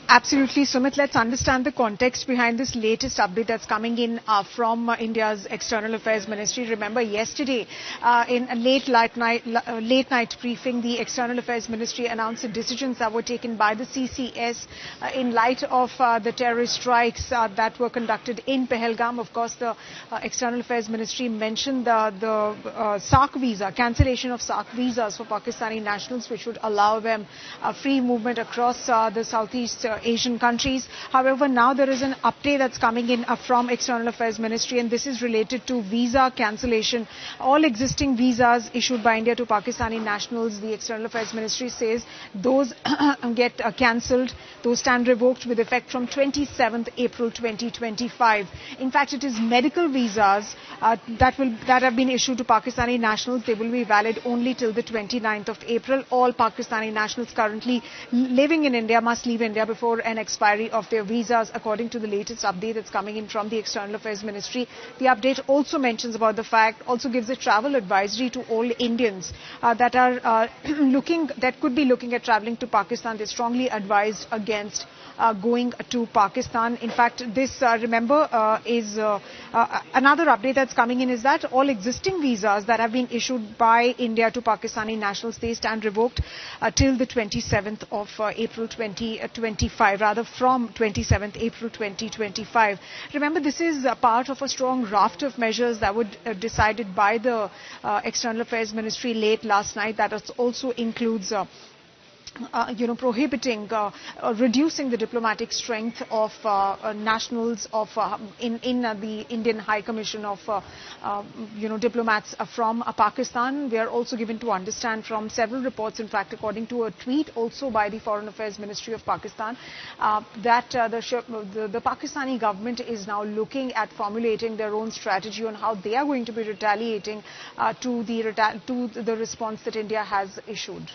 Absolutely, Sumit. Let's understand the context behind this latest update that's coming in from India's External Affairs Ministry. Remember, yesterday in a late night briefing, the External Affairs Ministry announced the decisions that were taken by the CCS in light of the terrorist strikes that were conducted in Pahalgam. Of course, the External Affairs Ministry mentioned the SAARC visa, cancellation of SAARC visas for Pakistani nationals, which would allow them free movement across the Southeast Asian countries. However, now there is an update that's coming in from External Affairs Ministry, and this is related to visa cancellation. All existing visas issued by India to Pakistani nationals, the External Affairs Ministry says those get cancelled, those stand revoked with effect from 27th April 2025. In fact, it is medical visas that have been issued to Pakistani nationals. They will be valid only till the 29th of April. All Pakistani nationals currently living in India must leave India before an expiry of their visas, according to the latest update that's coming in from the External Affairs Ministry. The update also mentions about the fact, also gives a travel advisory to all Indians that are that could be looking at travelling to Pakistan. They strongly advised against going to Pakistan. In fact, this, remember, is another update that's coming in, is that all existing visas that have been issued by India to Pakistani nationals, they stand revoked till the 27th of April 2025, rather from 27th April 2025. Remember, this is a part of a strong raft of measures that were decided by the External Affairs Ministry late last night. That also includes prohibiting, reducing the diplomatic strength of nationals of in the Indian High Commission of diplomats from Pakistan. We are also given to understand from several reports, in fact, according to a tweet also by the Foreign Affairs Ministry of Pakistan, that the Pakistani government is now looking at formulating their own strategy on how they are going to be retaliating to the response that India has issued.